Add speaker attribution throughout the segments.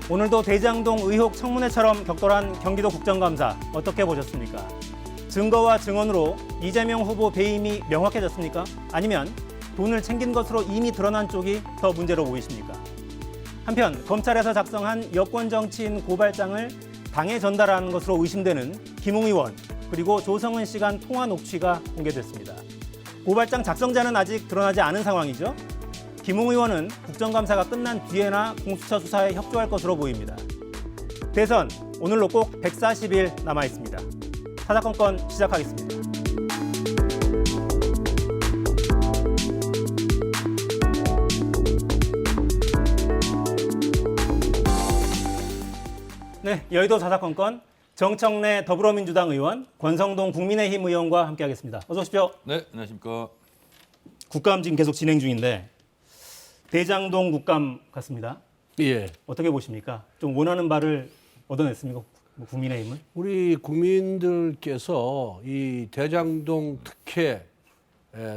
Speaker 1: 오늘도 대장동 의혹 청문회처럼 격돌한 경기도 국정감사 어떻게 보셨습니까? 증거와 증언으로 이재명 후보 배임이 명확해졌습니까? 아니면 돈을 챙긴 것으로 이미 드러난 쪽이 더 문제로 보이십니까? 한편 검찰에서 작성한 여권 정치인 고발장을 당에 전달하는 것으로 의심되는 김웅 의원 그리고 조성은 씨 간 통화 녹취가 공개됐습니다. 고발장 작성자는 아직 드러나지 않은 상황이죠. 김웅 의원은 국정감사가 끝난 뒤에나 공수처 수사에 협조할 것으로 보입니다. 대선 오늘로 꼭 140일 남아 있습니다. 사사건건 시작하겠습니다. 네, 여의도 사사건건 정청래 더불어민주당 의원, 권성동 국민의힘 의원과 함께하겠습니다. 어서 오십시오.
Speaker 2: 네, 안녕하십니까.
Speaker 1: 국감 지금 계속 진행 중인데 대장동 국감 같습니다.
Speaker 3: 예.
Speaker 1: 어떻게 보십니까? 좀 원하는 바를 얻어냈습니까? 국민의힘은?
Speaker 3: 우리 국민들께서 이 대장동 특혜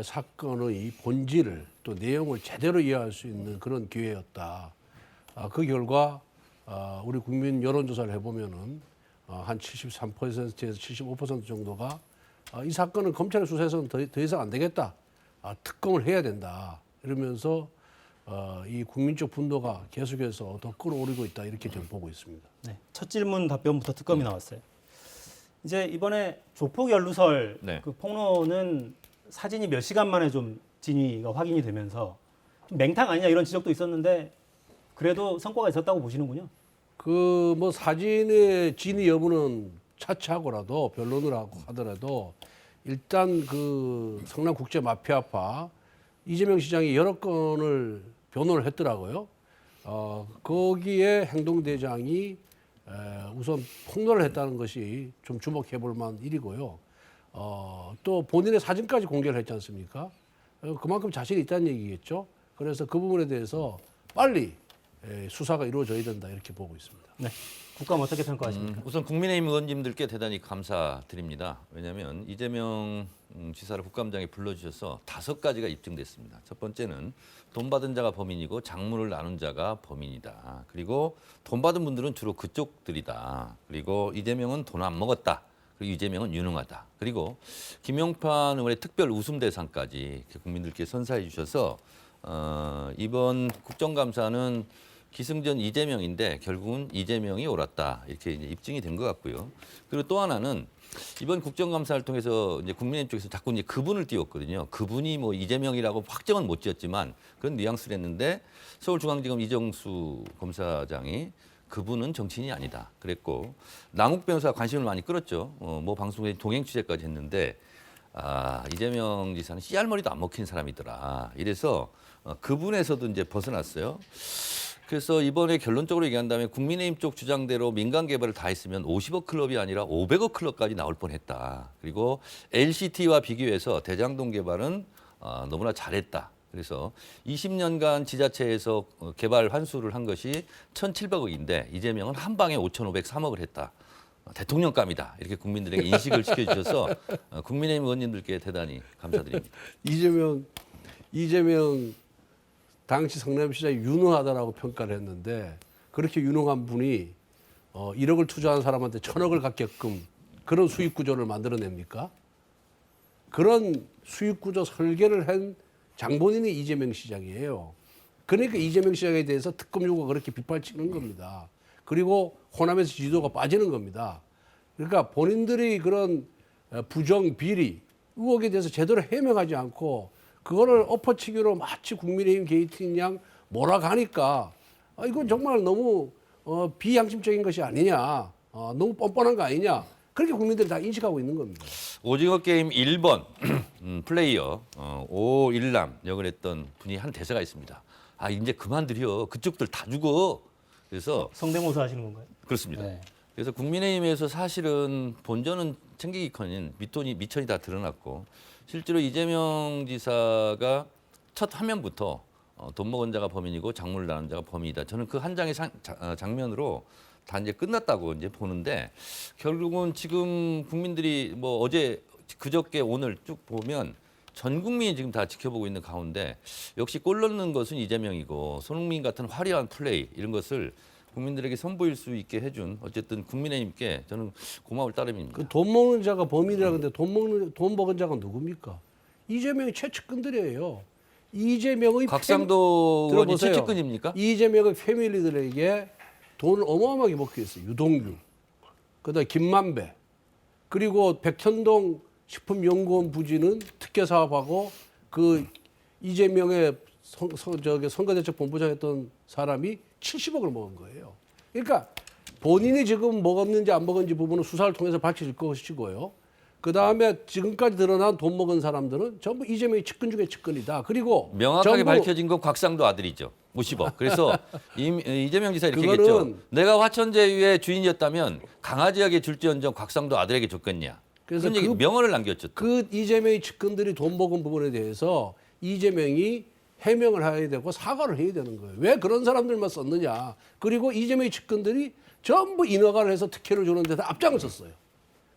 Speaker 3: 사건의 본질을 또 내용을 제대로 이해할 수 있는 그런 기회였다. 그 결과 우리 국민 여론조사를 해보면은 한 73%에서 75% 정도가 이 사건은 검찰의 수사에서는 더 이상 안 되겠다. 특검을 해야 된다. 이러면서 이 국민적 분노가 계속해서 더 끌어오르고 있다 이렇게 저는 보고 있습니다.
Speaker 1: 네, 첫 질문 답변부터 특검이 나왔어요. 이제 이번에 조폭 연루설
Speaker 2: 네.
Speaker 1: 그 폭로는 사진이 몇 시간 만에 좀 진위가 확인이 되면서 좀 맹탕 아니냐 이런 지적도 있었는데 그래도 성과가 있었다고 보시는군요.
Speaker 3: 그 뭐 사진의 진위 여부는 차치하고라도 변론을 하고 하더라도 일단 그 성남 국제 마피아파 이재명 시장이 여러 건을 변호를 했더라고요. 거기에 행동대장이 우선 폭로를 했다는 것이 좀 주목해 볼 만한 일이고요. 또 본인의 사진까지 공개를 했지 않습니까? 그만큼 자신이 있다는 얘기겠죠. 그래서 그 부분에 대해서 빨리 수사가 이루어져야 된다 이렇게 보고 있습니다.
Speaker 1: 네, 국감 어떻게 평가하십니까?
Speaker 2: 우선 국민의힘 의원님들께 대단히 감사드립니다. 왜냐하면 이재명 지사를 국감장에 불러주셔서 5가지가 입증됐습니다. 첫 번째는 돈 받은 자가 범인이고 장물을 나눈 자가 범인이다. 그리고 돈 받은 분들은 주로 그쪽들이다. 그리고 이재명은 돈 안 먹었다. 그리고 이재명은 유능하다. 그리고 김용판 의원의 특별 웃음 대상까지 국민들께 선사해 주셔서 이번 국정감사는 기승전 이재명인데 결국은 이재명이 옳았다 이렇게 이제 입증이 된 것 같고요. 그리고 또 하나는 이번 국정감사를 통해서 이제 국민의힘 쪽에서 자꾸 이제 그분을 띄웠거든요. 그분이 뭐 이재명이라고 확정은 못 지었지만 그런 뉘앙스를 했는데 서울중앙지검 이정수 검사장이 그분은 정치인이 아니다 그랬고 남욱 변호사가 관심을 많이 끌었죠. 뭐 방송에 동행 취재까지 했는데 이재명 지사는 씨알머리도 안 먹힌 사람이더라. 이래서 그분에서도 이제 벗어났어요. 그래서 이번에 결론적으로 얘기한다면 국민의힘 쪽 주장대로 민간 개발을 다 했으면 50억 클럽이 아니라 500억 클럽까지 나올 뻔했다. 그리고 LCT와 비교해서 대장동 개발은 너무나 잘했다. 그래서 20년간 지자체에서 개발 환수를 한 것이 1,700억인데 이재명은 한 방에 5,503억을 했다. 대통령감이다. 이렇게 국민들에게 인식을 시켜주셔서 국민의힘 의원님들께 대단히 감사드립니다.
Speaker 3: 이재명 당시 성남시장이 유능하다라고 평가를 했는데 그렇게 유능한 분이 1억을 투자한 사람한테 1,000억을 갖게끔 그런 수익 구조를 만들어냅니까? 그런 수익 구조 설계를 한 장본인이 이재명 시장이에요. 그러니까 이재명 시장에 대해서 특검 요구가 그렇게 빗발치는 겁니다. 그리고 호남에서 지지도가 빠지는 겁니다. 그러니까 본인들이 그런 부정, 비리, 의혹에 대해서 제대로 해명하지 않고 그거를 엎어치기로 마치 국민의힘 게이트인 양 몰아가니까 이건 정말 너무 비양심적인 것이 아니냐, 너무 뻔뻔한 거 아니냐 그렇게 국민들이 다 인식하고 있는 겁니다.
Speaker 2: 오징어 게임 1번 플레이어 오일남 역을 했던 분이 한 대사가 있습니다. 이제 그만들여 그쪽들 다 죽어. 그래서
Speaker 1: 성대모사 하시는 건가요?
Speaker 2: 그렇습니다.
Speaker 1: 네.
Speaker 2: 그래서 국민의힘에서 사실은 본전은 챙기기커녕 미천이 다 드러났고 실제로 이재명 지사가 첫 화면부터 돈 먹은 자가 범인이고 작물 나눈 자가 범인이다. 저는 그 한 장의 장면으로 다 이제 끝났다고 이제 보는데 결국은 지금 국민들이 뭐 어제 그저께 오늘 쭉 보면 전 국민이 지금 다 지켜보고 있는 가운데 역시 골 넣는 것은 이재명이고 손흥민 같은 화려한 플레이 이런 것을 국민들에게 선보일 수 있게 해준 어쨌든 국민의힘께 저는 고마울 따름입니다.
Speaker 3: 그 돈 먹는 자가 범인이라 근데 돈 먹은 자가 누굽니까? 이재명의 최측근들이에요. 이재명의
Speaker 2: 곽상도 의원이
Speaker 3: 들어보세요.
Speaker 2: 최측근입니까?
Speaker 3: 이재명의 패밀리들에게 돈을 어마어마하게 먹혔어요. 유동규, 그다음 김만배, 그리고 백현동 식품연구원 부지는 특혜 사업하고 그 이재명의 선거대책 본부장했던 사람이 70억을 먹은 거예요. 그러니까 본인이 지금 먹었는지 안 먹었는지 부분은 수사를 통해서 밝혀질 것이고요. 그 다음에 지금까지 드러난 돈 먹은 사람들은 전부 이재명의 측근 중에 측근이다. 그리고
Speaker 2: 명확하게 밝혀진 건 곽상도 아들이죠. 50억. 그래서 이재명 지사 이렇게
Speaker 3: 그거는
Speaker 2: 얘기했죠. 내가 화천제유의 주인이었다면 강아지에게 줄지언정 곽상도 아들에게 줬겠냐.
Speaker 3: 그래서
Speaker 2: 그런 얘기 명언을 남겼죠. 또.
Speaker 3: 그 이재명의 측근들이 돈 먹은 부분에 대해서 이재명이 해명을 해야 되고 사과를 해야 되는 거예요. 왜 그런 사람들만 썼느냐. 그리고 이재명의 측근들이 전부 인허가를 해서 특혜를 주는 데서 앞장을 섰어요.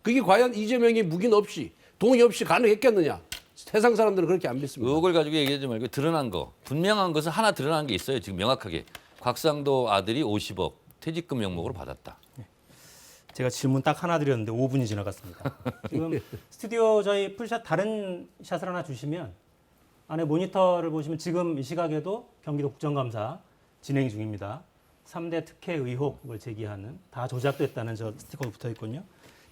Speaker 3: 그게 과연 이재명이 묵인 없이 동의 없이 가능했겠느냐. 세상 사람들은 그렇게 안 믿습니다.
Speaker 2: 의혹을 가지고 얘기하지 말고 드러난 거. 분명한 것은 하나 드러난 게 있어요. 지금 명확하게. 곽상도 아들이 50억 퇴직금 명목으로 받았다.
Speaker 1: 제가 질문 딱 하나 드렸는데 5분이 지나갔습니다. 지금 스튜디오 저희 풀샷 다른 샷을 하나 주시면 안에 모니터를 보시면 지금 이 시각에도 경기도 국정감사 진행 중입니다. 3대 특혜 의혹을 제기하는 다 조작됐다는 저 스티커가 붙어 있거든요.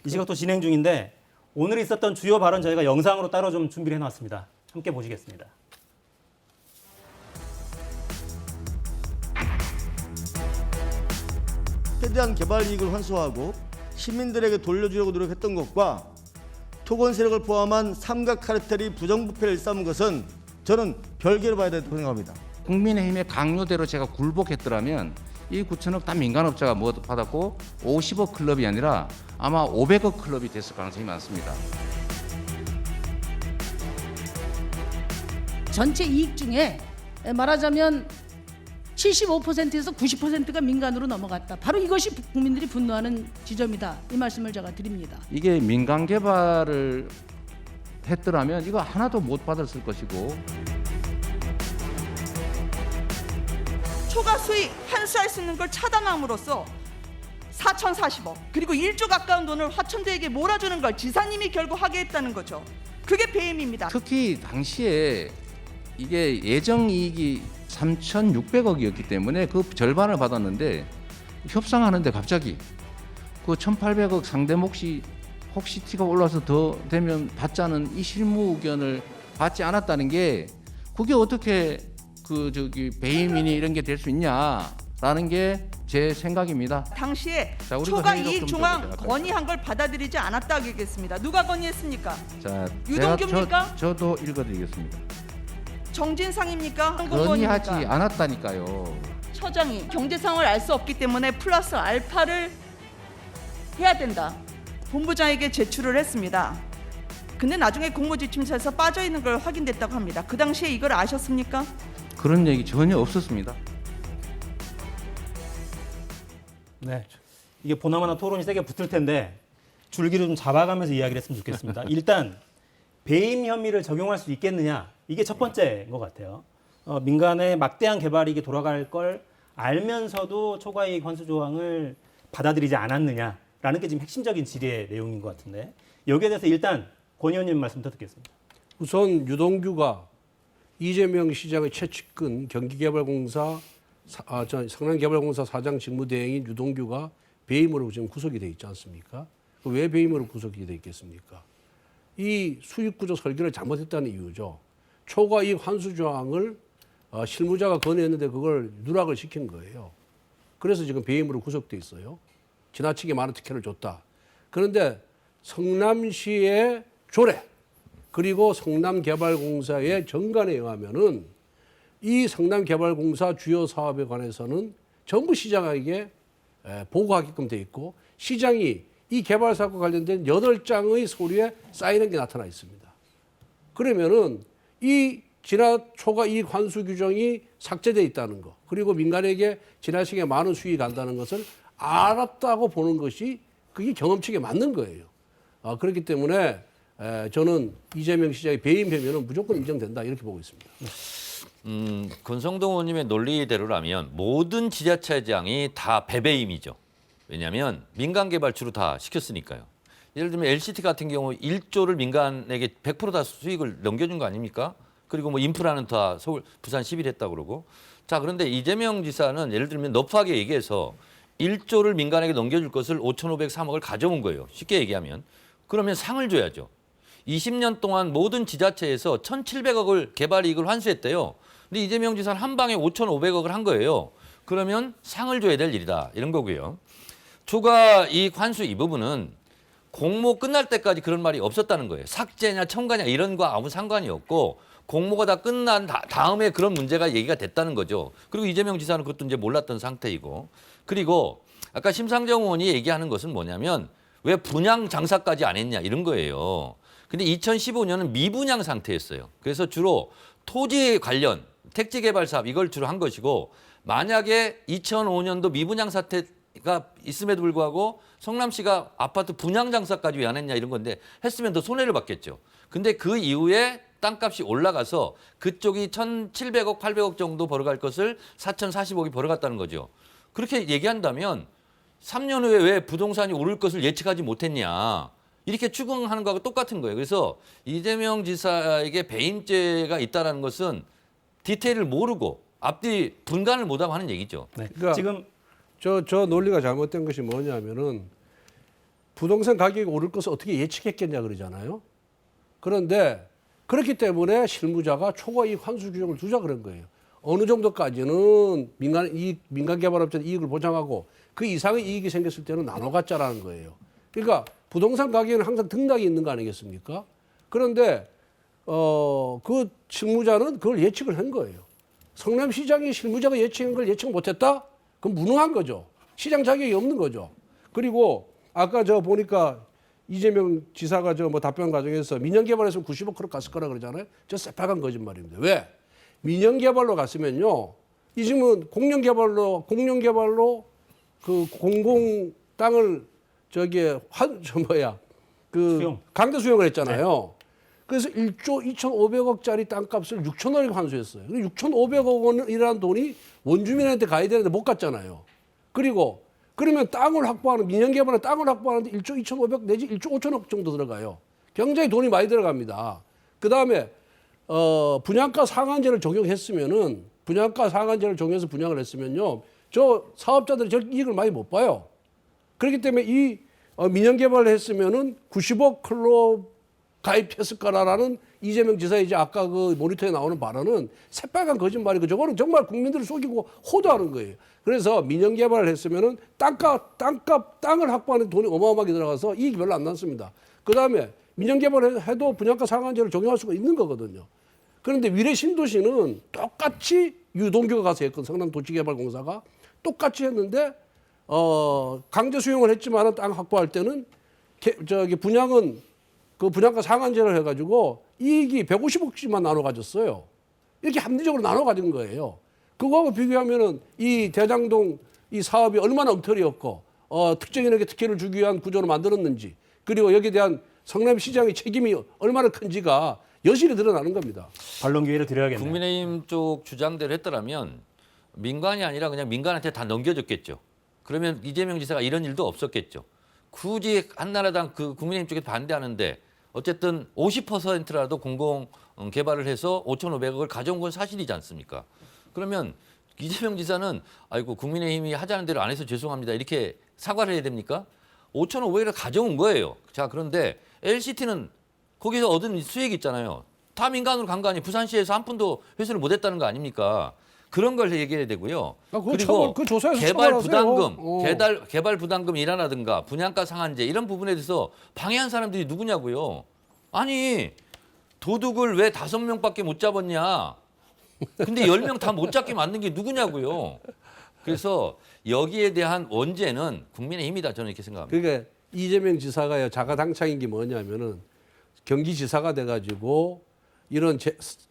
Speaker 1: 이 시각도 진행 중인데 오늘 있었던 주요 발언 저희가 영상으로 따로 좀 준비를 해놨습니다. 함께 보시겠습니다.
Speaker 4: 최대한 개발 이익을 환수하고 시민들에게 돌려주려고 노력했던 것과 토건 세력을 포함한 삼각 카르텔이 부정부패를 일삼은 것은 저는 별개로 봐야 된다고 생각합니다.
Speaker 5: 국민의힘의 강요대로 제가 굴복했더라면 이 9천억 다 민간업자가 받았고 50억 클럽이 아니라 아마 500억 클럽이 됐을 가능성이 많습니다.
Speaker 6: 전체 이익 중에 말하자면 75%에서 90%가 민간으로 넘어갔다. 바로 이것이 국민들이 분노하는 지점이다. 이 말씀을 제가 드립니다.
Speaker 5: 이게 민간 개발을 했더라면 이거 하나도 못 받았을 것이고
Speaker 7: 초과 수익 환수할 수 있는 걸 차단함으로써 4,040억 그리고 1조 가까운 돈을 화천대유에게 몰아주는 걸 지사님이 결국 하게 했다는 거죠. 그게 배임입니다.
Speaker 5: 특히 당시에 이게 예정 이익이 3,600억이었기 때문에 그 절반을 받았는데 협상하는데 갑자기 그 1,800억 상대 몫이 혹시 티가 올라서 더 되면 받자는 이 실무 의견을 받지 않았다는 게 그게 어떻게 배임이니 이런 게 될 수 있냐라는 게 제 생각입니다.
Speaker 7: 당시에
Speaker 5: 자, 우리가
Speaker 7: 초과
Speaker 5: 회의록
Speaker 7: 이익
Speaker 5: 좀
Speaker 7: 중앙
Speaker 5: 좀
Speaker 7: 건의한 걸 받아들이지 않았다고 얘기했습니다. 누가 건의했습니까?
Speaker 5: 자,
Speaker 7: 유동규입니까?
Speaker 5: 저도 읽어드리겠습니다.
Speaker 7: 정진상입니까?
Speaker 5: 건의하지
Speaker 7: 한국건입니까?
Speaker 5: 않았다니까요.
Speaker 7: 처장이 경제 상황을 알 수 없기 때문에 플러스 알파를 해야 된다. 본부장에게 제출을 했습니다. 근데 나중에 공모지침서에서 빠져 있는 걸 확인됐다고 합니다. 그 당시에 이걸 아셨습니까?
Speaker 5: 그런 얘기 전혀 없었습니다.
Speaker 1: 네, 이게 보나마나 토론이 세게 붙을 텐데 줄기를 좀 잡아가면서 이야기를 했으면 좋겠습니다. 일단 배임 혐의를 적용할 수 있겠느냐 이게 첫 번째인 것 같아요. 민간의 막대한 개발이익이 돌아갈 걸 알면서도 초과이익 환수 조항을 받아들이지 않았느냐라는 게 지금 핵심적인 질의의 내용인 것 같은데 여기에 대해서 일단 권 의원님 말씀부터 듣겠습니다.
Speaker 3: 우선 유동규가 이재명 시장의 최측근 경기개발공사 성남개발공사 사장 직무대행인 유동규가 배임으로 지금 구속이 돼 있지 않습니까? 왜 배임으로 구속이 돼 있겠습니까? 이 수익구조 설계를 잘못했다는 이유죠. 초과이익 환수 조항을 실무자가 건의했는데 그걸 누락을 시킨 거예요. 그래서 지금 배임으로 구속돼 있어요. 지나치게 많은 특혜를 줬다. 그런데 성남시의 조례 그리고 성남개발공사의 정관에 의하면은 이 성남개발공사 주요 사업에 관해서는 전부 시장에게 보고하게끔 돼 있고 시장이 이 개발 사업과 관련된 8장의 서류에 사인한 게 나타나 있습니다. 그러면은 이 초과 이익 환수 규정이 삭제돼 있다는 거 그리고 민간에게 지나치게 많은 수익이 간다는 것을 알았다고 보는 것이 그게 경험칙에 맞는 거예요. 그렇기 때문에 저는 이재명 시장의 배임 혐의는 무조건 인정된다 이렇게 보고 있습니다.
Speaker 2: 권성동 의원님의 논리대로라면 모든 지자체장이 다 배배임이죠. 왜냐하면 민간 개발 주로 다 시켰으니까요. 예를 들면 LCT 같은 경우 1조를 민간에게 100% 다 수익을 넘겨준 거 아닙니까? 그리고 뭐 인프라는 다 서울, 부산 10일 했다고 그러고. 자, 그런데 이재명 지사는 예를 들면 너프하게 얘기해서 1조를 민간에게 넘겨줄 것을 5,503억을 가져온 거예요. 쉽게 얘기하면. 그러면 상을 줘야죠. 20년 동안 모든 지자체에서 1,700억을 개발 이익을 환수했대요. 근데 이재명 지사는 한 방에 5,500억을 한 거예요. 그러면 상을 줘야 될 일이다. 이런 거고요. 초과 이익 환수 이 부분은 공모 끝날 때까지 그런 말이 없었다는 거예요. 삭제냐 첨가냐 이런 거 아무 상관이 없고 공모가 다 끝난 다음에 그런 문제가 얘기가 됐다는 거죠. 그리고 이재명 지사는 그것도 이제 몰랐던 상태이고. 그리고 아까 심상정 의원이 얘기하는 것은 뭐냐면 왜 분양 장사까지 안 했냐 이런 거예요. 근데 2015년은 미분양 상태였어요. 그래서 주로 토지 관련 택지 개발 사업 이걸 주로 한 것이고 만약에 2005년도 미분양 사태가 있음에도 불구하고 성남시가 아파트 분양 장사까지 왜 안 했냐 이런 건데 했으면 더 손해를 받겠죠. 근데 그 이후에 땅값이 올라가서 그쪽이 1,700억, 800억 정도 벌어갈 것을 4,040억이 벌어갔다는 거죠. 그렇게 얘기한다면 3년 후에 왜 부동산이 오를 것을 예측하지 못했냐. 이렇게 추궁하는 거하고 똑같은 거예요. 그래서 이재명 지사에게 배임죄가 있다는 것은 디테일을 모르고 앞뒤 분간을 못하고 하는 얘기죠.
Speaker 1: 네.
Speaker 3: 그러니까
Speaker 1: 지금
Speaker 3: 저 논리가 잘못된 것이 뭐냐면은 부동산 가격이 오를 것을 어떻게 예측했겠냐 그러잖아요. 그런데 그렇기 때문에 실무자가 초과 이익 환수 규정을 두자 그런 거예요. 어느 정도까지는 민간 개발업자의 이익을 보장하고 그 이상의 이익이 생겼을 때는 나눠 갖자라는 거예요. 그러니까 부동산 가격에는 항상 등락이 있는 거 아니겠습니까? 그런데 그 실무자는 그걸 예측을 한 거예요. 성남시장이 실무자가 예측한 걸 예측 못했다? 그럼 무능한 거죠. 시장 자격이 없는 거죠. 그리고 아까 저 보니까 이재명 지사가 저 뭐 답변 과정에서 민영 개발에서 90억 크로 갔을 거라 그러잖아요. 저 새빨간 거짓말입니다. 왜? 민영 개발로 갔으면요. 이 지금은 공영 개발로 그 공공 땅을
Speaker 1: 수용.
Speaker 3: 강제 수용을 했잖아요. 그래서 1조 2,500억짜리 땅값을 6,000원에 환수했어요. 6,500억 원이라는 돈이 원주민한테 가야 되는데 못 갔잖아요. 그리고 그러면 땅을 확보하는 민영 개발은 땅을 확보하는데 1조 2,500 내지 1조 5천억 정도 들어가요. 굉장히 돈이 많이 들어갑니다. 그다음에 분양가 상한제를 적용했으면은 적용해서 분양을 했으면요. 저 사업자들이 저 이익을 많이 못 봐요. 그렇기 때문에 이 민영 개발을 했으면은 90억 클로 가입했을 거라는 이재명 지사의 이제 아까 그 모니터에 나오는 발언은 새빨간 거짓말이고 저거는 정말 국민들을 속이고 호도하는 거예요. 그래서 민영 개발을 했으면은 땅을 확보하는 돈이 어마어마하게 들어가서 이익이 별로 안 났습니다. 그 다음에 민영 개발을 해도 분양가 상한제를 적용할 수가 있는 거거든요. 그런데 위례 신도시는 똑같이 유동규가 가서 했거든. 성남도시개발공사가 똑같이 했는데 강제 수용을 했지만은 땅 확보할 때는 분양은 그 분양가 상한제를 해가지고 이익이 150억씩만 나눠 가졌어요. 이렇게 합리적으로 나눠 가진 거예요. 그거하고 비교하면은 이 대장동 이 사업이 얼마나 엉터리였고 특정인에게 특혜를 주기 위한 구조로 만들었는지 그리고 여기에 대한 성남시장의 책임이 얼마나 큰지가 여실히 드러나는 겁니다.
Speaker 1: 반론 기회를 드려야겠네요.
Speaker 2: 국민의힘 쪽 주장대로 했더라면 민간이 아니라 그냥 민간한테 다 넘겨줬겠죠. 그러면 이재명 지사가 이런 일도 없었겠죠. 굳이 한나라당 그 국민의힘 쪽에 반대하는데 어쨌든 50%라도 공공 개발을 해서 5,500억을 가져온 건 사실이지 않습니까? 그러면 이재명 지사는 아이고 국민의힘이 하자는 대로 안 해서 죄송합니다. 이렇게 사과를 해야 됩니까? 5,500억을 가져온 거예요. 자, 그런데 LCT는 거기서 얻은 수익이 있잖아요. 다 민간으로 간 거 아니에요. 부산시에서 한 푼도 회수를 못 했다는 거 아닙니까? 그런 걸 얘기해야 되고요. 그리고
Speaker 3: 그 조사에서
Speaker 2: 개발
Speaker 3: 처벌하세요.
Speaker 2: 부담금, 개발 부담금 일환하든가 분양가 상한제 이런 부분에 대해서 방해한 사람들이 누구냐고요. 아니 도둑을 왜 5명밖에 못 잡았냐. 근데 10명 다 못 잡게 만든 게 누구냐고요. 그래서 여기에 대한 원죄는 국민의힘이다 저는 이렇게 생각합니다.
Speaker 3: 그러니까 이재명 지사가 자가당착인 게 뭐냐면은 경기지사가 돼가지고 이런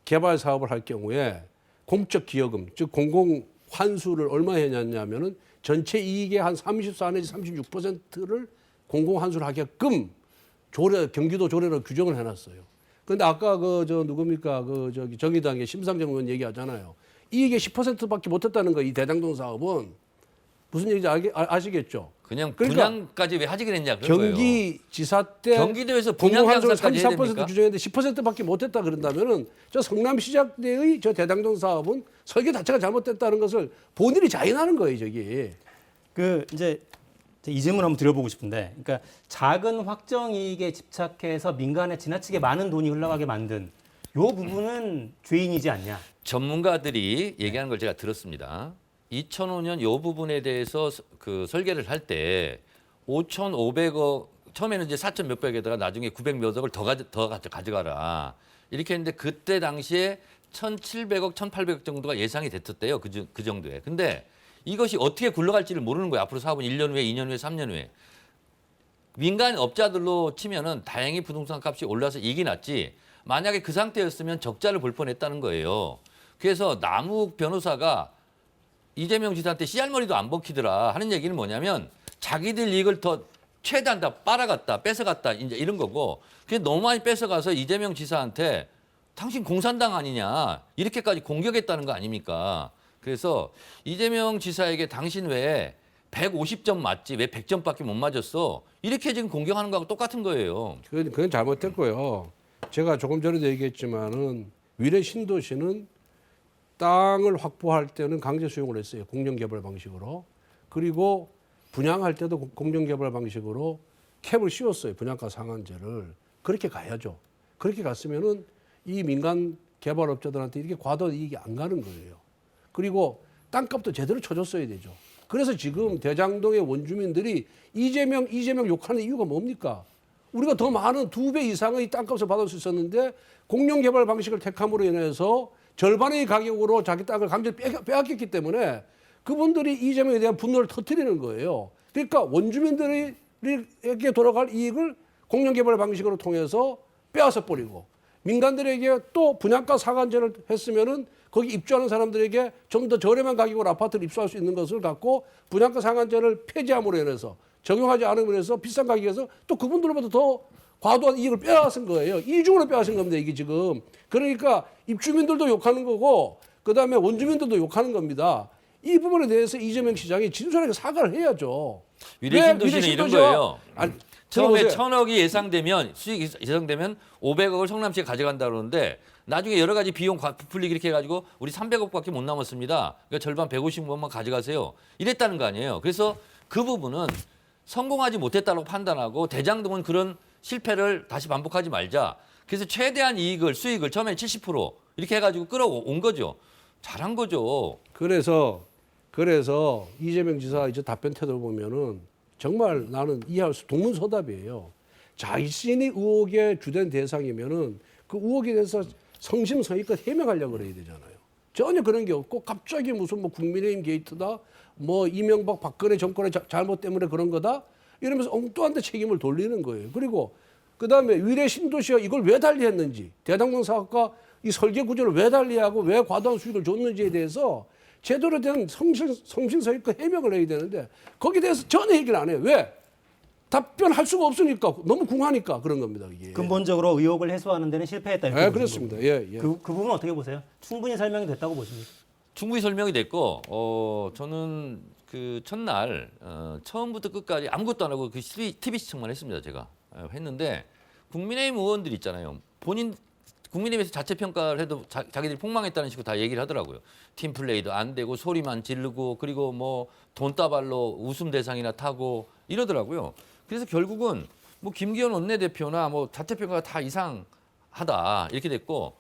Speaker 3: 개발 사업을 할 경우에 공적 기여금, 즉 공공 환수를 얼마 했냐면은 전체 이익의 한 34 내지 36%를 공공환수를 하게끔 경기도 조례로 규정을 해놨어요. 그런데 아까 누굽니까 정의당의 심상정 의원 얘기하잖아요. 이익의 10%밖에 못했다는 거 이 대장동 사업은 무슨 얘기인지 아시겠죠?
Speaker 2: 그냥
Speaker 3: 그러니까
Speaker 2: 분양까지 왜 하지 그랬냐 그런 거예요.
Speaker 3: 경기지사 때
Speaker 2: 경기도에서 분양
Speaker 3: 공공환수를
Speaker 2: 감사까지 해야
Speaker 3: 33%
Speaker 2: 됩니까?
Speaker 3: 규정했는데 10%밖에 못했다 그런다면은 저 성남시장 내의 저 대장동 사업은 설계 자체가 잘못됐다는 것을 본인이 자인하는 거예요, 저기.
Speaker 1: 이제 이 질문 한번 드려보고 싶은데, 그러니까 작은 확정 이익에 집착해서 민간에 지나치게 많은 돈이 흘러가게 만든 요 부분은 죄인이지 않냐?
Speaker 2: 전문가들이 얘기하는 걸 제가 들었습니다. 2005년 이 부분에 대해서 그 설계를 할 때 5,500억 처음에는 이제 4천 몇백에다가 나중에 900 몇 억을 더 가져가라 이렇게 했는데 그때 당시에 1,700억, 1,800억 정도가 예상이 됐었대요. 그 정도에. 근데 이것이 어떻게 굴러갈지를 모르는 거예요. 앞으로 사업은 1년 후에, 2년 후에, 3년 후에. 민간 업자들로 치면은 다행히 부동산 값이 올라서 이익이 났지. 만약에 그 상태였으면 적자를 볼 뻔했다는 거예요. 그래서 남욱 변호사가 이재명 지사한테 씨알머리도 안 먹히더라 하는 얘기는 뭐냐면 자기들 이익을 더 최대한 다 빨아갔다, 뺏어갔다 이제 이런 거고 그게 너무 많이 뺏어가서 이재명 지사한테 당신 공산당 아니냐 이렇게까지 공격했다는 거 아닙니까? 그래서 이재명 지사에게 당신 왜 150점 맞지 왜 100점밖에 못 맞았어? 이렇게 지금 공격하는 거하고 똑같은 거예요.
Speaker 3: 그건 잘못됐고요. 제가 조금 전에도 얘기했지만은 위례 신도시는 땅을 확보할 때는 강제 수용을 했어요. 공정개발 방식으로. 그리고 분양할 때도 공정개발 방식으로 캡을 씌웠어요. 분양가 상한제를. 그렇게 가야죠. 그렇게 갔으면은 이 민간 개발업자들한테 이렇게 과도한 이익이 안 가는 거예요. 그리고 땅값도 제대로 쳐줬어야 되죠. 그래서 지금 대장동의 원주민들이 이재명 욕하는 이유가 뭡니까? 우리가 더 많은 2배 이상의 땅값을 받을 수 있었는데 공영개발 방식을 택함으로 인해서 절반의 가격으로 자기 땅을 강제로 빼앗겼기 때문에 그분들이 이재명에 대한 분노를 터뜨리는 거예요. 그러니까 원주민들에게 돌아갈 이익을 공영개발 방식으로 통해서 빼앗아 버리고 민간들에게 또 분양가 상한제를 했으면은 거기 입주하는 사람들에게 좀 더 저렴한 가격으로 아파트를 입주할 수 있는 것을 갖고 분양가 상한제를 폐지함으로 인해서 적용하지 않음으로 해서 비싼 가격에서 또 그분들로부터 더 과도한 이익을 빼앗은 거예요. 이중으로 빼앗은 겁니다, 이게 지금. 그러니까 입주민들도 욕하는 거고 그다음에 원주민들도 욕하는 겁니다. 이 부분에 대해서 이재명 시장이 진솔하게 사과를 해야죠.
Speaker 2: 위례 신도시는 이런 거예요. 처음에
Speaker 3: 들어보세요.
Speaker 2: 1,000억이 예상되면 수익이 예상되면 500억을 성남시가 가져간다 그러는데 나중에 여러 가지 비용 부풀리기 이렇게 해가지고 우리 300억밖에 못 남았습니다. 그러니까 절반 150억만 가져가세요. 이랬다는 거 아니에요. 그래서 그 부분은 성공하지 못했다고 판단하고 대장동은 그런 실패를 다시 반복하지 말자. 그래서 최대한 수익을 처음에 70% 이렇게 해가지고 끌어온 거죠. 잘한 거죠.
Speaker 3: 그래서 이재명 지사 이제 답변 태도를 보면은 정말 나는 이해할 수 동문서답이에요. 자신이 의혹의 주된 대상이면은 그 의혹에 대해서 성심성의껏 해명하려고 그래야 되잖아요. 전혀 그런 게 없고 갑자기 무슨 뭐 국민의힘 게이트다, 뭐 이명박 박근혜 정권의 잘못 때문에 그런 거다 이러면서 엉뚱한 데 책임을 돌리는 거예요. 그리고 그다음에 위례 신도시가 이걸 왜 달리했는지 대장동 사업과 이 설계 구조를 왜 달리하고 왜 과도한 수익을 줬는지에 대해서 제대로 된 성심성의껏 해명을 해야 되는데 거기에 대해서 전혀 얘기를 안 해요. 왜? 답변할 수가 없으니까 너무 궁하니까 그런 겁니다. 이게.
Speaker 1: 근본적으로 의혹을 해소하는 데는 실패했다. 이렇게
Speaker 3: 네,
Speaker 1: 보시는
Speaker 3: 그렇습니다.
Speaker 1: 거고.
Speaker 3: 예.
Speaker 1: 그 부분 어떻게 보세요? 충분히 설명이 됐다고 보십니까?
Speaker 2: 충분히 설명이 됐고 저는 그 첫날 처음부터 끝까지 아무것도 안 하고 그 TV 시청만 했습니다. 제가 했는데 국민의힘 의원들 있잖아요. 국민의힘에서 자체 평가를 해도 자기들이 폭망했다는 식으로 다 얘기를 하더라고요. 팀 플레이도 안 되고 소리만 지르고 그리고 뭐 돈다발로 웃음 대상이나 타고 이러더라고요. 그래서 결국은 뭐 김기현 원내대표나 뭐 자체 평가가 다 이상하다 이렇게 됐고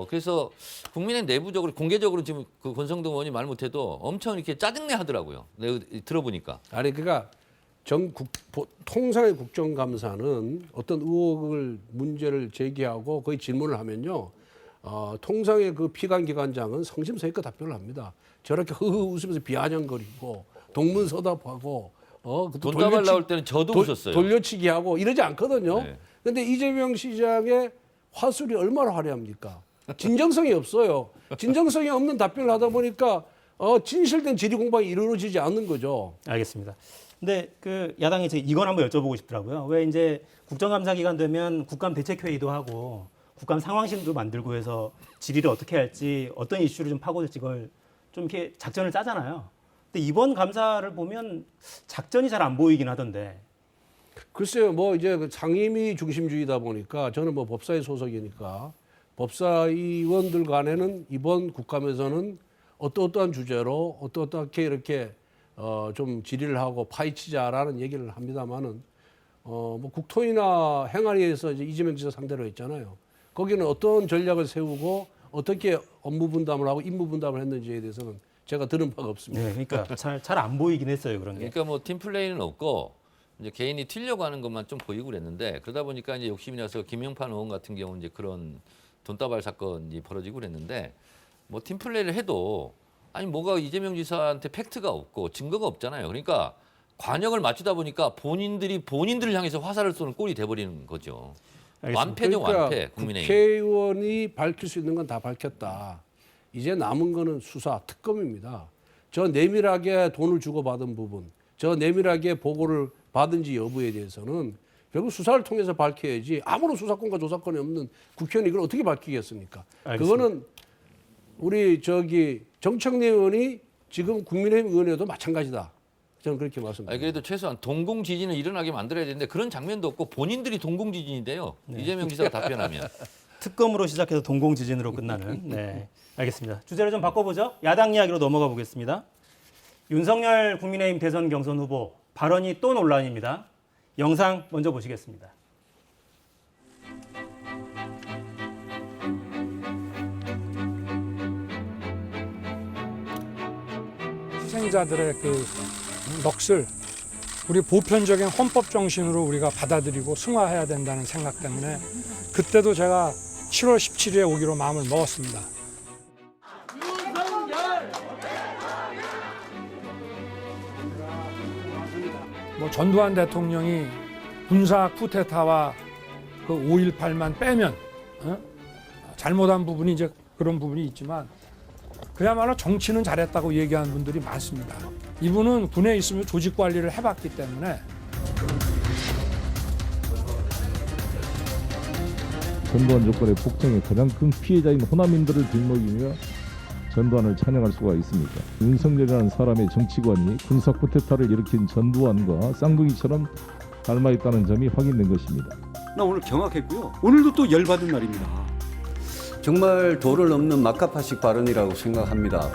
Speaker 2: 그래서 국민의힘 내부적으로 공개적으로 지금 그 권성동 의원이 말 못해도 엄청 이렇게 짜증내 하더라고요. 내가 들어보니까.
Speaker 3: 아니 그러니까 통상의 국정감사는 어떤 의혹을 문제를 제기하고 거의 질문을 하면요. 통상의 그 피감기관장은 성심성의껏 답변을 합니다. 저렇게 흐흐 웃으면서 비아냥거리고 동문서답하고
Speaker 2: 돈다발 나올 때는 저도 웃었어요.
Speaker 3: 돌려치기 하고 이러지 않거든요.
Speaker 2: 네.
Speaker 3: 근데 이재명 시장의 화술이 얼마나 화려합니까? 진정성이 없어요. 진정성이 없는 답변을 하다 보니까 진실된 지리 공방이 이루어지지 않는 거죠.
Speaker 1: 알겠습니다. 근데 그 야당이 이건 한번 여쭤보고 싶더라고요. 왜 이제 국정감사 기간 되면 국감 대책회의도 하고 국감 상황실도 만들고 해서 질의를 어떻게 할지 어떤 이슈를 좀 파고들지 그걸 좀 이렇게 작전을 짜잖아요. 근데 이번 감사를 보면 작전이 잘 안 보이긴 하던데.
Speaker 3: 글쎄요, 뭐 이제 그 상임위 중심주의다 보니까 저는 뭐 법사위 소속이니까 법사위원들 간에는 이번 국감에서는 어떠한 주제로 어떻게 이렇게 좀 질의를 하고 파헤치자라는 얘기를 합니다만은 뭐 국토위나 행안위에서 이제 이재명 지사 상대로 했잖아요. 거기는 어떤 전략을 세우고 어떻게 업무 분담을 하고 임무 분담을 했는지에 대해서는 제가 들은 바가 없습니다.
Speaker 1: 네, 그러니까 잘 안 보이긴 했어요 그런 게.
Speaker 2: 그러니까 뭐 팀 플레이는 없고 이제 개인이 튀려고 하는 것만 좀 보이고 그랬는데 그러다 보니까 이제 욕심이 나서 김영판 의원 같은 경우 이제 그런 돈다발 사건이 벌어지고 그랬는데 뭐 팀 플레이를 해도 아니 뭐가 이재명 지사한테 팩트가 없고 증거가 없잖아요. 그러니까 관역을 맞추다 보니까 본인들을 향해서 화살을 쏘는 꼴이 돼버리는 거죠.
Speaker 1: 알겠습니다.
Speaker 2: 완패죠 완패 국민의힘.
Speaker 3: 국회의원이 밝힐 수 있는 건 다 밝혔다. 이제 남은 거는 수사, 특검입니다. 저 내밀하게 돈을 주고받은 부분, 저 내밀하게 보고를 받은지 여부에 대해서는 결국 수사를 통해서 밝혀야지 아무런 수사권과 조사권이 없는 국회의원이 이걸 어떻게 밝히겠습니까?
Speaker 1: 알겠습니다.
Speaker 3: 그거는 우리 정청래 의원이 지금 국민의힘 의원이어도 마찬가지다. 저는 그렇게 말씀드립니다.
Speaker 2: 아니, 그래도 최소한 동공지진을 일어나게 만들어야 되는데 그런 장면도 없고 본인들이 동공지진인데요. 이재명 지사가 답변하면.
Speaker 1: 특검으로 시작해서 동공지진으로 끝나는. 네, 알겠습니다. 주제를 좀 바꿔보죠. 야당 이야기로 넘어가 보겠습니다. 윤석열 국민의힘 대선 경선 후보 발언이 또 논란입니다. 영상 먼저 보시겠습니다.
Speaker 8: 희생자들의 그 넋을 우리 보편적인 헌법 정신으로 우리가 받아들이고 승화해야 된다는 생각 때문에 그때도 제가 7월 17일에 오기로 마음을 먹었습니다. 뭐 전두환 대통령이 군사 쿠데타와 그 5.18만 빼면 잘못한 부분이 이제 그런 부분이 있지만 그야말로 정치는 잘했다고 얘기하는 분들이 많습니다. 이분은 군에 있으면 조직 관리를 해봤기 때문에
Speaker 9: 전두환 정권의 폭정의 가장 큰 피해자인 호남인들을 뒷먹이며 전두환을 찬양할 수가 있습니까? 윤석열이라는 사람의 정치관이 군사 쿠데타를 일으킨 전두환과 쌍둥이처럼 닮아있다는 점이 확인된 것입니다.
Speaker 10: 나 오늘 경악했고요. 오늘도 또 열받은 날입니다.
Speaker 11: 정말 도를 넘는 막가파식 발언이라고 생각합니다.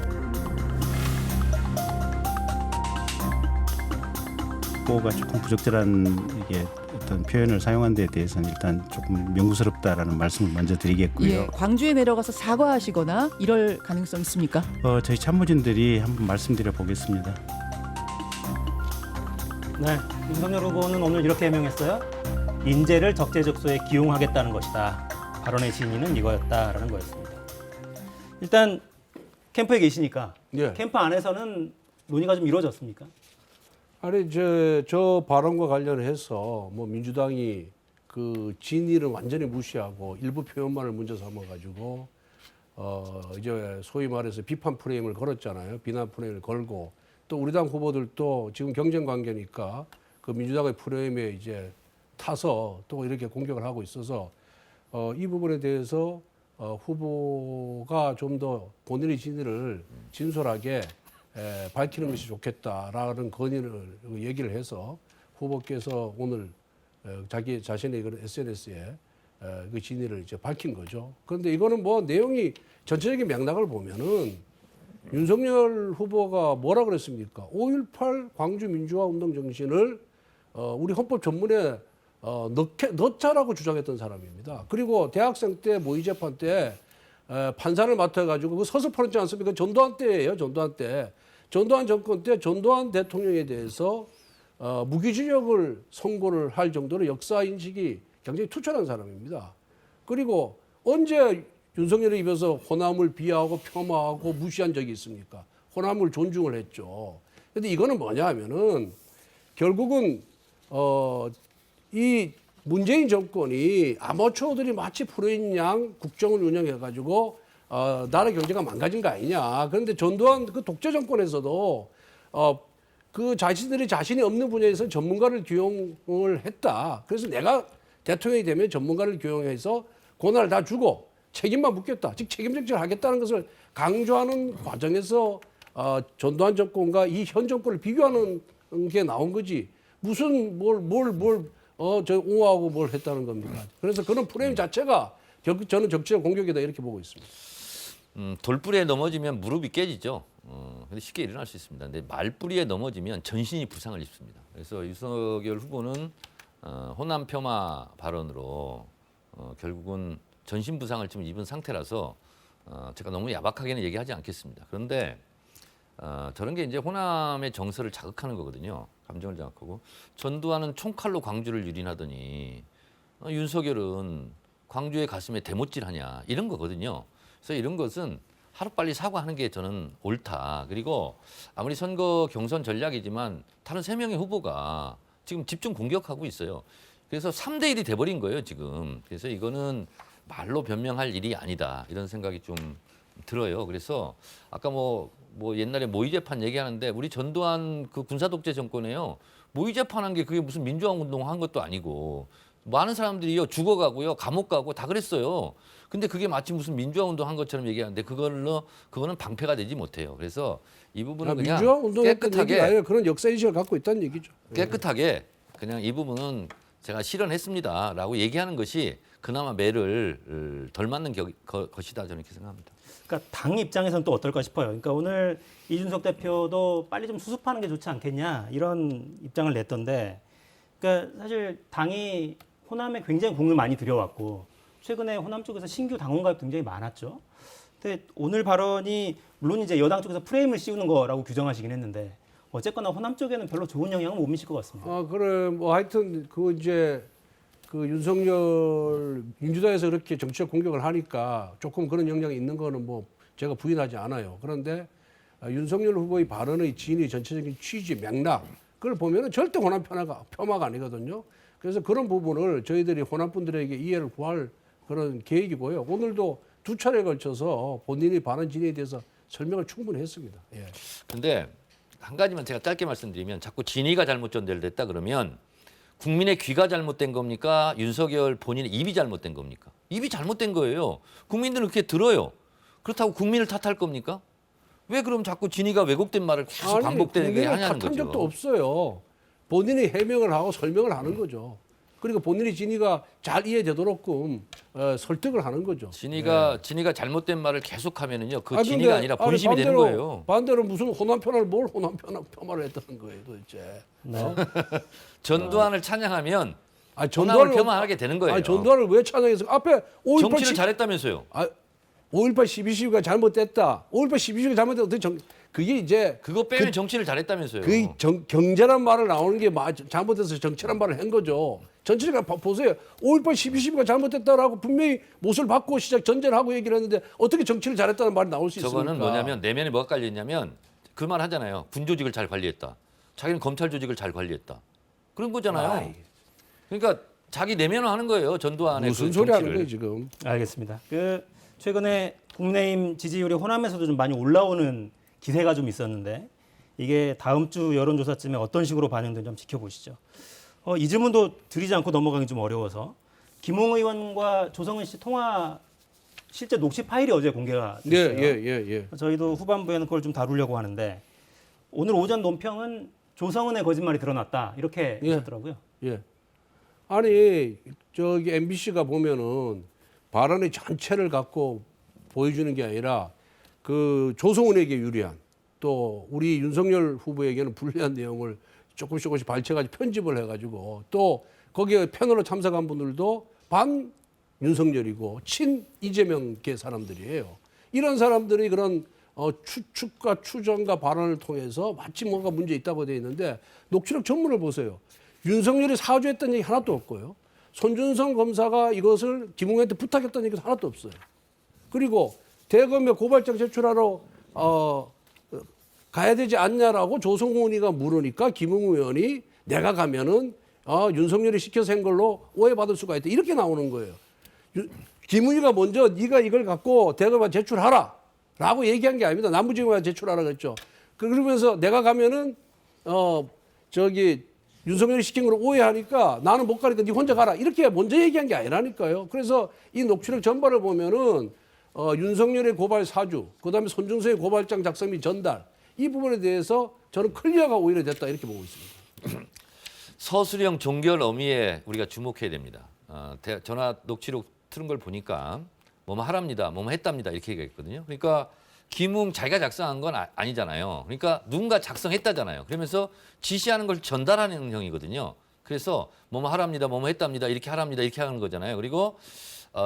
Speaker 12: 보고가 조금 부적절한 이게 어떤 표현을 사용한 데 대해서는 일단 조금 명구스럽다라는 말씀을 먼저 드리겠고요.
Speaker 13: 예, 광주에 내려가서 사과하시거나 이럴 가능성 있습니까?
Speaker 12: 저희 참모진들이 한번 말씀드려 보겠습니다.
Speaker 1: 네, 윤석열 후보는 오늘 이렇게 해명했어요. 인재를 적재적소에 기용하겠다는 것이다. 발언의 진위는 이거였다라는 거였습니다. 일단 캠프에 계시니까
Speaker 3: 예.
Speaker 1: 캠프 안에서는 논의가 좀 이루어졌습니까?
Speaker 3: 아니 저 발언과 관련해서 뭐 민주당이 그 진위를 완전히 무시하고 일부 표현만을 문제 삼아가지고 이제 소위 말해서 비판 프레임을 걸었잖아요. 비난 프레임을 걸고 또 우리 당 후보들도 지금 경쟁 관계니까 그 민주당의 프레임에 이제 타서 또 이렇게 공격을 하고 있어서 이 부분에 대해서 후보가 좀 더 본인의 진위를 진솔하게 밝히는 것이 좋겠다라는 건의를 얘기를 해서 후보께서 오늘 자기 자신의 그런 SNS에 그 진위를 이제 밝힌 거죠. 그런데 이거는 뭐 내용이 전체적인 맥락을 보면은 윤석열 후보가 뭐라 그랬습니까? 5.18 광주 민주화 운동 정신을 우리 헌법 전문에 넣자라고 주장했던 사람입니다. 그리고 대학생 때 모의 재판 때 판사를 맡아가지고 그 서석하지 않습니까? 전두환 때예요. 전두환 때. 전두환 정권 때 전두환 대통령에 대해서 무기징역을 선고를 할 정도로 역사 인식이 굉장히 투철한 사람입니다. 그리고 언제 윤석열의 입에서 호남을 비하하고 폄하하고 무시한 적이 있습니까? 호남을 존중을 했죠. 그런데 이거는 뭐냐 하면은 결국은 이 문재인 정권이 아마추어들이 마치 프로인 양 국정을 운영해가지고 나라 경제가 망가진 거 아니냐. 그런데 전두환 그 독재 정권에서도 그 자신이 없는 분야에서 전문가를 기용을 했다. 그래서 내가 대통령이 되면 전문가를 기용해서 권한을 다 주고 책임만 묻겠다. 즉 책임 정치를 하겠다는 것을 강조하는 과정에서 전두환 정권과 이 현 정권을 비교하는 게 나온 거지. 무슨 저 옹호하고 뭘 했다는 겁니까? 그래서 그런 프레임 자체가 저는 정치적 공격이다 이렇게 보고 있습니다.
Speaker 2: 돌뿌리에 넘어지면 무릎이 깨지죠. 근데 쉽게 일어날 수 있습니다. 근데 말뿌리에 넘어지면 전신이 부상을 입습니다. 그래서 윤석열 후보는 호남 폄하 발언으로 결국은 전신 부상을 지금 입은 상태라서 제가 너무 야박하게는 얘기하지 않겠습니다. 그런데 저런 게 이제 호남의 정서를 자극하는 거거든요. 감정을 자극하고 전두환은 총칼로 광주를 유린하더니 윤석열은 광주의 가슴에 대못질하냐 이런 거거든요. 그래서 이런 것은 하루빨리 사과하는 게 저는 옳다. 그리고 아무리 선거 경선 전략이지만 다른 3명의 후보가 지금 집중 공격하고 있어요. 그래서 3대 1이 돼버린 거예요, 지금. 그래서 이거는 말로 변명할 일이 아니다. 이런 생각이 좀 들어요. 그래서 아까 뭐 옛날에 모의 재판 얘기하는데 우리 전두환 그 군사 독재 정권에요. 모의 재판한 게 그게 무슨 민주화 운동한 것도 아니고 많은 사람들이요 죽어가고요 감옥 가고 다 그랬어요. 근데 그게 마치 무슨 민주화 운동한 것처럼 얘기하는데 그거는 방패가 되지 못해요. 그래서 이 부분은 그냥
Speaker 3: 민주화 운동했던 얘기가
Speaker 2: 깨끗하게
Speaker 3: 아니라 그런 역사 인식을 갖고 있다는 얘기죠.
Speaker 2: 깨끗하게 그냥 이 부분은 제가 실현했습니다라고 얘기하는 것이 그나마 매를 덜 맞는 것이다 저는 이렇게 생각합니다.
Speaker 1: 그러니까 당 입장에서는 또 어떨까 싶어요. 그러니까 오늘 이준석 대표도 빨리 좀 수습하는 게 좋지 않겠냐 이런 입장을 냈던데, 그러니까 사실 당이 호남에 굉장히 공을 많이 들여왔고 최근에 호남 쪽에서 신규 당원 가입 굉장히 많았죠. 근데 오늘 발언이 물론 이제 여당 쪽에서 프레임을 씌우는 거라고 규정하시긴 했는데 어쨌거나 호남 쪽에는 별로 좋은 영향은 못 미칠 것 같습니다.
Speaker 3: 그래 뭐 하여튼 그 이제 그 윤석열 민주당에서 그렇게 정치적 공격을 하니까 조금 그런 영향이 있는 거는 뭐 제가 부인하지 않아요. 그런데 윤석열 후보의 발언의 진위, 전체적인 취지, 맥락 그걸 보면은 절대 호남 폄하가 아니거든요. 그래서 그런 부분을 저희들이 호남 분들에게 이해를 구할 그런 계획이고요. 오늘도 2차례에 걸쳐서 본인이 발언 진위에 대해서 설명을 충분히 했습니다. 예.
Speaker 2: 근데 한 가지만 제가 짧게 말씀드리면 자꾸 진위가 잘못 전달됐다 그러면 국민의 귀가 잘못된 겁니까? 윤석열 본인의 입이 잘못된 겁니까? 입이 잘못된 거예요. 국민들은 그렇게 들어요. 그렇다고 국민을 탓할 겁니까? 왜 그럼 자꾸 진위가 왜곡된 말을 계속 반복되게 하냐는 거죠.
Speaker 3: 탓한 적도 없어요. 본인이 해명을 하고 설명을 하는 거죠. 그리고 본인이 진위가 잘 이해되도록끔 설득을 하는 거죠.
Speaker 2: 진위가 잘못된 말을 계속하면은요, 그 진위가 아니라 본심이 되는 거예요.
Speaker 3: 반대로 무슨 호남 폄하를 했다는 거예요, 도대체.
Speaker 1: 네.
Speaker 2: 전두환을 찬양하면 호남을 폄하하게 되는 거예요.
Speaker 3: 전두환을 왜 찬양해서 앞에 5.18
Speaker 2: 정치를 잘했다면서요.
Speaker 3: 5.18 12.12가 잘못됐다. 5.18 12.12가 잘못됐다. 그게 이제
Speaker 2: 그거 빼면 정치를 잘했다면서요.
Speaker 3: 그 경제란 말을 나오는 게 잘못돼서 정치란 말을 한 거죠. 전체가 보세요. 5.18 12.12가 잘못됐다라고 분명히 못을 받고 전제를 하고 얘기를 했는데 어떻게 정치를 잘했다는 말이 나올 수 있습니까?
Speaker 2: 저거는 뭐냐면 내면에 뭐가 깔려 있냐면 그 말 하잖아요. 군 조직을 잘 관리했다. 자기는 검찰 조직을 잘 관리했다. 그런 거잖아요. 그러니까 자기 내면을 하는 거예요. 전두환의
Speaker 3: 무슨
Speaker 2: 그
Speaker 3: 소리 하는
Speaker 2: 정치를.
Speaker 3: 거예요 지금?
Speaker 1: 알겠습니다. 최근에 국민의힘 지지율이 호남에서도 좀 많이 올라오는 기세가 좀 있었는데 이게 다음 주 여론조사쯤에 어떤 식으로 반영되는지 좀 지켜보시죠. 이 질문도 드리지 않고 넘어가기 좀 어려워서 김웅 의원과 조성은 씨 통화 실제 녹취 파일이 어제 공개가 됐어요.
Speaker 3: 예.
Speaker 1: 저희도 후반부에는 그걸 좀 다루려고 하는데 오늘 오전 논평은 조성은의 거짓말이 드러났다 이렇게 하셨더라고요.
Speaker 3: 예. 아니 저기 MBC가 보면은 발언의 전체를 갖고 보여주는 게 아니라 그 조성은에게 유리한 또 우리 윤석열 후보에게는 불리한 내용을 조금씩 발췌해가지고 편집을 해가지고 또 거기에 패널로 참석한 분들도 반 윤석열이고 친 이재명계 사람들이에요. 이런 사람들이 그런 추측과 추정과 발언을 통해서 마치 뭔가 문제 있다고 되어 있는데 녹취록 전문을 보세요. 윤석열이 사주했다는 얘기 하나도 없고요. 손준성 검사가 이것을 김웅한테 부탁했다는 얘기도 하나도 없어요. 그리고 대검에 고발장 제출하러 가야 되지 않냐라고 조성훈이가 물으니까 김웅 의원이 내가 가면은 윤석열이 시켜서 한 걸로 오해받을 수가 있다. 이렇게 나오는 거예요. 김은희가 먼저 네가 이걸 갖고 대검에 제출하라라고 얘기한 게 아닙니다. 남부지검에 제출하라 그랬죠. 그러면서 내가 가면은 윤석열이 시킨 걸 오해하니까 나는 못 가니까 네 혼자 가라 이렇게 먼저 얘기한 게 아니라니까요. 그래서 이 녹취록 전반을 보면은 윤석열의 고발 사주, 그다음에 손준성의 고발장 작성 및 전달 이 부분에 대해서 저는 클리어가 오히려 됐다 이렇게 보고 있습니다.
Speaker 2: 서술형 종결 어미에 우리가 주목해야 됩니다. 전화 녹취록 틀은 걸 보니까 뭐뭐 하랍니다, 뭐뭐 했답니다 이렇게 얘기했거든요. 그러니까 김웅 자기가 작성한 건 아니잖아요. 그러니까 누군가 작성했다잖아요. 그러면서 지시하는 걸 전달하는 형이거든요. 그래서 뭐뭐 하랍니다, 뭐뭐 했답니다, 이렇게 하랍니다, 이렇게 하는 거잖아요. 그리고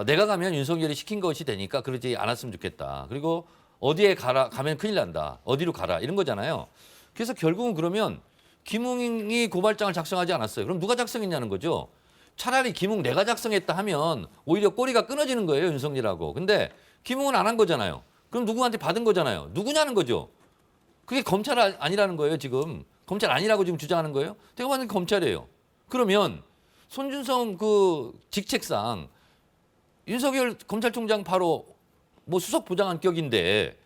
Speaker 2: 내가 가면 윤석열이 시킨 것이 되니까 그러지 않았으면 좋겠다. 그리고 어디에 가면 큰일 난다. 어디로 가라 이런 거잖아요. 그래서 결국은 그러면 김웅이 고발장을 작성하지 않았어요. 그럼 누가 작성했냐는 거죠. 차라리 김웅 내가 작성했다 하면 오히려 꼬리가 끊어지는 거예요, 윤석열하고. 근데 김웅은 안 한 거잖아요. 그럼 누구한테 받은 거잖아요. 누구냐는 거죠. 그게 검찰 아니라는 거예요, 지금. 검찰 아니라고 지금 주장하는 거예요. 대검은 검찰이에요. 그러면 손준성 그 직책상 윤석열 검찰총장 바로 뭐 수석 부장관격인데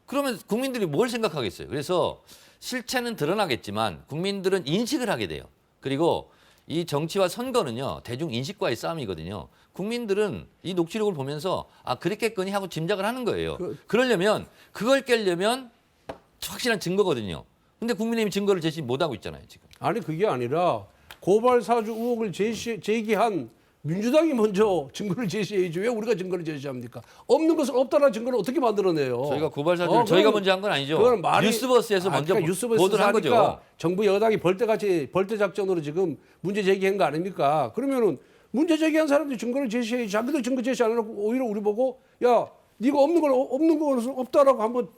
Speaker 2: 그러면 국민들이 뭘 생각하겠어요. 그래서 실체는 드러나겠지만 국민들은 인식을 하게 돼요. 그리고 이 정치와 선거는요, 대중 인식과의 싸움이거든요. 국민들은 이 녹취록을 보면서 아 그랬겠거니 하고 짐작을 하는 거예요. 그러려면 그걸 깨려면 확실한 증거거든요. 근데 국민의힘이 증거를 제시 못하고 있잖아요, 지금.
Speaker 3: 아니 그게 아니라 고발 사주 의혹을 제기한 민주당이 먼저 증거를 제시해야지 왜 우리가 증거를 제시합니까? 없는 것을 없다는 증거를 어떻게 만들어내요?
Speaker 2: 저희가 고발 사주를 저희가 먼저 한 건 아니죠. 뉴스버스에서 먼저 보도를 한 거죠.
Speaker 3: 정부 여당이 벌떼 작전으로 지금 문제 제기한 거 아닙니까? 그러면은 문제 제기한 사람들이 증거를 제시해야지. 자기들 증거 제시 안 해놓고 오히려 우리 보고 야 네가 없는 것은 없다라고 한번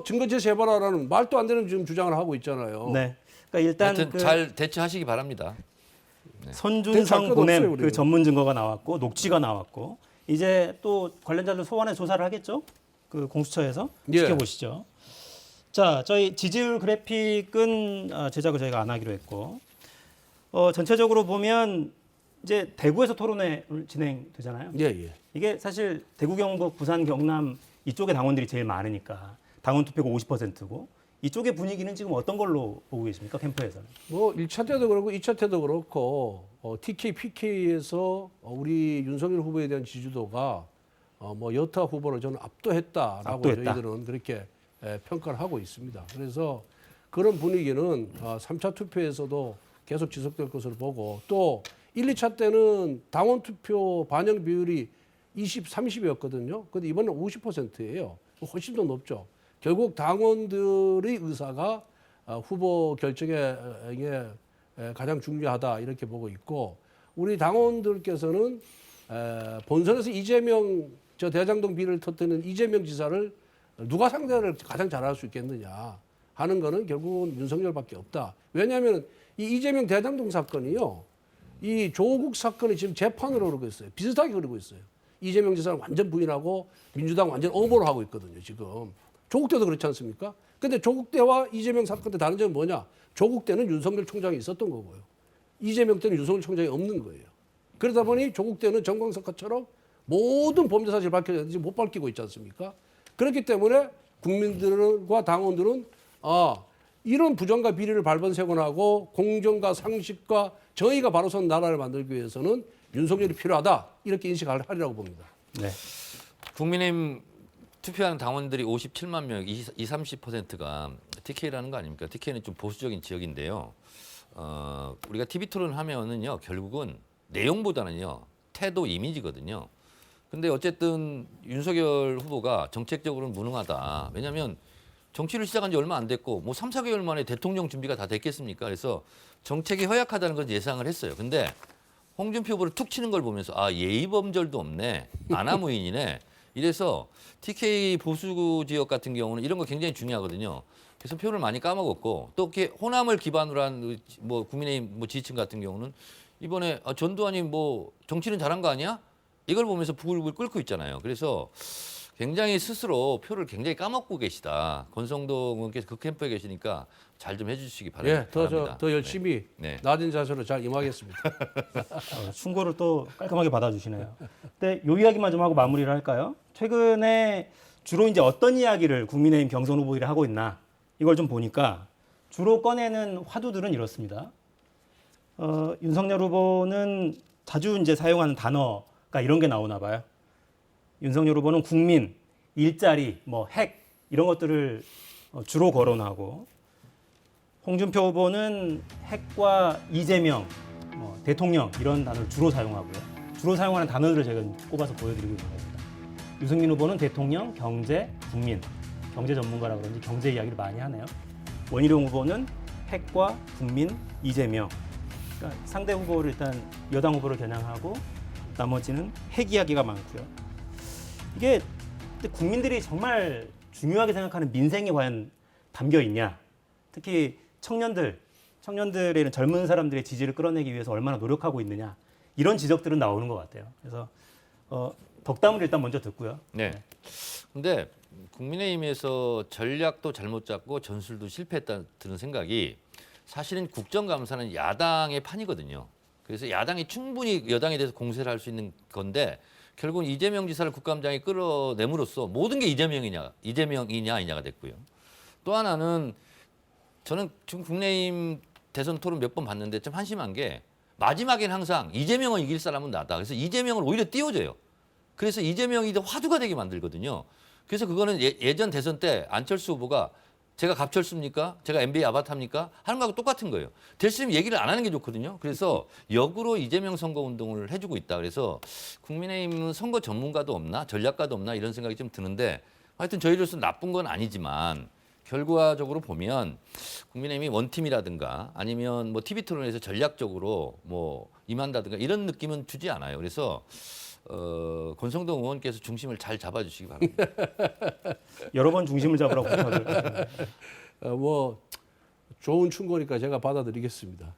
Speaker 3: 증거 제시해봐라라는 말도 안 되는 지금 주장을 하고 있잖아요.
Speaker 1: 네. 그러니까 일단
Speaker 2: 하여튼 잘 대처하시기 바랍니다.
Speaker 1: 손준성 보냄 그 전문 증거가 나왔고 녹취가 나왔고 이제 또 관련자들 소환해 조사를 하겠죠? 그 공수처에서 지켜보시죠. 자, 저희 지지율 그래픽은 제작을 저희가 안 하기로 했고 전체적으로 보면 이제 대구에서 토론회 진행되잖아요.
Speaker 3: 예.
Speaker 1: 이게 사실 대구, 경북, 부산, 경남 이쪽에 당원들이 제일 많으니까 당원 투표가 50%고 이쪽의 분위기는 지금 어떤 걸로 보고 계십니까? 캠프에서는.
Speaker 3: 뭐 1차 때도 그렇고 2차 때도 그렇고 TK, PK에서 우리 윤석열 후보에 대한 지지도가 뭐 여타 후보를 저는 압도했다라고 저희들은 그렇게 평가를 하고 있습니다. 그래서 그런 분위기는 3차 투표에서도 계속 지속될 것으로 보고 또 1, 2차 때는 당원 투표 반영 비율이 20, 30이었거든요. 근데 이번엔 50%예요. 훨씬 더 높죠. 결국 당원들의 의사가 후보 결정에 가장 중요하다 이렇게 보고 있고 우리 당원들께서는 본선에서 이재명 대장동 비리를 터뜨리는 이재명 지사를 누가 상대를 가장 잘할 수 있겠느냐 하는 거는 결국은 윤석열밖에 없다. 왜냐하면 이 이재명 대장동 사건이요. 이 조국 사건이 지금 재판으로 오르고 있어요. 비슷하게 흐르고 있어요. 이재명 지사를 완전 부인하고 민주당 완전 오버를 하고 있거든요. 지금. 조국 때도 그렇지 않습니까? 근데 조국 때와 이재명 사건 때 다른 점은 뭐냐? 조국 때는 윤석열 총장이 있었던 거고요. 이재명 때는 윤석열 총장이 없는 거예요. 그러다 보니 조국 때는 정광석화처럼 모든 범죄 사실을 밝혀졌는지 못 밝히고 있지 않습니까? 그렇기 때문에 국민들과 당원들은 이런 부정과 비리를 발본색원하고 공정과 상식과 정의가 바로 선 나라를 만들기 위해서는 윤석열이 필요하다. 이렇게 인식하리라고 봅니다.
Speaker 2: 네. 국민의힘 투표하는 당원들이 57만 명, 20, 30%가 TK라는 거 아닙니까? TK는 좀 보수적인 지역인데요. 우리가 TV 토론 하면은요, 결국은 내용보다는요, 태도, 이미지거든요. 근데 어쨌든 윤석열 후보가 정책적으로는 무능하다. 왜냐하면 정치를 시작한 지 얼마 안 됐고, 뭐 3, 4개월 만에 대통령 준비가 다 됐겠습니까? 그래서 정책이 허약하다는 건 예상을 했어요. 근데 홍준표 후보를 툭 치는 걸 보면서 예의 범절도 없네, 아나무인이네. 이래서 TK 보수 지역 같은 경우는 이런 거 굉장히 중요하거든요. 그래서 표를 많이 까먹었고 또 이렇게 호남을 기반으로 한 뭐 국민의힘 지지층 같은 경우는 이번에 전두환이 뭐 정치는 잘한 거 아니야? 이걸 보면서 부글부글 끓고 있잖아요. 그래서 굉장히 스스로 표를 굉장히 까먹고 계시다. 권성동 의원께서 그 캠프에 계시니까 잘 좀 해주시기 바랍니다.
Speaker 3: 예, 더 열심히
Speaker 2: 네.
Speaker 3: 낮은 자세로 잘 임하겠습니다.
Speaker 1: 충고를 또 깔끔하게 받아주시네요. 근데 요 이야기만 좀 하고 마무리를 할까요? 최근에 주로 이제 어떤 이야기를 국민의힘 경선 후보들이 하고 있나 이걸 좀 보니까 주로 꺼내는 화두들은 이렇습니다. 윤석열 후보는 자주 이제 사용하는 단어가 이런 게 나오나 봐요. 윤석열 후보는 국민, 일자리, 뭐 핵 이런 것들을 주로 거론하고 홍준표 후보는 핵과 이재명, 뭐 대통령 이런 단어를 주로 사용하고요. 주로 사용하는 단어들을 제가 꼽아서 보여드리고 있는 겁니다. 유승민 후보는 대통령, 경제, 국민, 경제 전문가라 그런지 경제 이야기를 많이 하네요. 원희룡 후보는 핵과 국민, 이재명. 그러니까 상대 후보를 일단 여당 후보를 겨냥하고 나머지는 핵 이야기가 많고요. 이게 국민들이 정말 중요하게 생각하는 민생이 과연 담겨 있냐? 특히 청년들의 이런 젊은 사람들의 지지를 끌어내기 위해서 얼마나 노력하고 있느냐? 이런 지적들은 나오는 것 같아요. 그래서 덕담을 일단 먼저 듣고요.
Speaker 2: 네. 근데 국민의힘에서 전략도 잘못 잡고 전술도 실패했다는 생각이 사실은 국정감사는 야당의 판이거든요. 그래서 야당이 충분히 여당에 대해서 공세를 할 수 있는 건데 결국은 이재명 지사를 국감장에 끌어내므로써 모든 게 이재명이냐 아니냐가 됐고요. 또 하나는 저는 지금 국민의힘 대선 토론 몇 번 봤는데 좀 한심한 게 마지막엔 항상 이재명은 이길 사람은 나다. 그래서 이재명을 오히려 띄워줘요. 그래서 이재명이 더 화두가 되게 만들거든요. 그래서 그거는 예전 대선 때 안철수 후보가 제가 갑철수입니까? 제가 MBA 아바타입니까? 하는 거하고 똑같은 거예요. 될 수 있으면 얘기를 안 하는 게 좋거든요. 그래서 역으로 이재명 선거운동을 해주고 있다. 그래서 국민의힘은 선거 전문가도 없나? 전략가도 없나? 이런 생각이 좀 드는데 하여튼 저희로서는 나쁜 건 아니지만 결과적으로 보면 국민의힘이 원팀이라든가 아니면 뭐 TV토론에서 전략적으로 뭐 임한다든가 이런 느낌은 주지 않아요. 그래서 권성동 의원께서 중심을 잘 잡아주시기 바랍니다.
Speaker 1: 여러 번 중심을 잡으라고 부탁을.
Speaker 3: 뭐 좋은 충고니까 제가 받아들이겠습니다.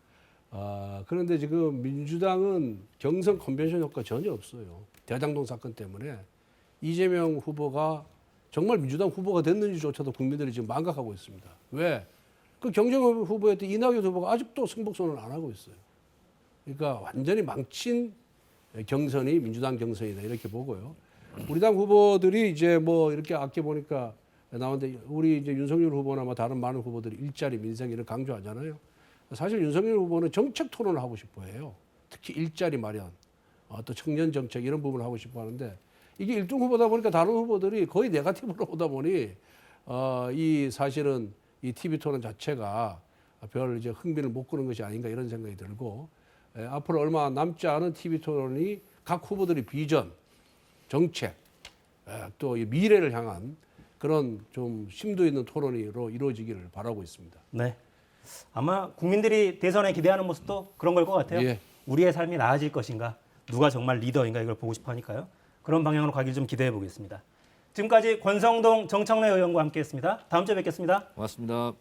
Speaker 3: 그런데 지금 민주당은 경선 컨벤션 효과 전혀 없어요. 대장동 사건 때문에 이재명 후보가 정말 민주당 후보가 됐는지조차도 국민들이 지금 망각하고 있습니다. 왜? 그 경쟁 후보였던 이낙연 후보가 아직도 승복선언을 안 하고 있어요. 그러니까 완전히 망친 경선이 민주당 경선이다 이렇게 보고요. 우리 당 후보들이 이제 뭐 이렇게 아껴 보니까 나오는데 우리 이제 윤석열 후보나 뭐 다른 많은 후보들이 일자리 민생 이런 강조하잖아요. 사실 윤석열 후보는 정책 토론을 하고 싶어해요. 특히 일자리 마련, 또 청년 정책 이런 부분을 하고 싶어하는데 이게 1등 후보다 보니까 다른 후보들이 거의 네거티브로 보다 보니 이 사실은 이 TV 토론 자체가 별 이제 흥미를 못 끄는 것이 아닌가 이런 생각이 들고. 앞으로 얼마 남지 않은 TV 토론이 각 후보들의 비전, 정책, 또 이 미래를 향한 그런 좀 심도 있는 토론으로 이루어지기를 바라고 있습니다.
Speaker 1: 네. 아마 국민들이 대선에 기대하는 모습도 그런 걸 것 같아요.
Speaker 3: 예.
Speaker 1: 우리의 삶이 나아질 것인가, 누가 정말 리더인가 이걸 보고 싶어 하니까요. 그런 방향으로 가길 좀 기대해 보겠습니다. 지금까지 권성동 정청래 의원과 함께했습니다. 다음 주에 뵙겠습니다.
Speaker 2: 고맙습니다.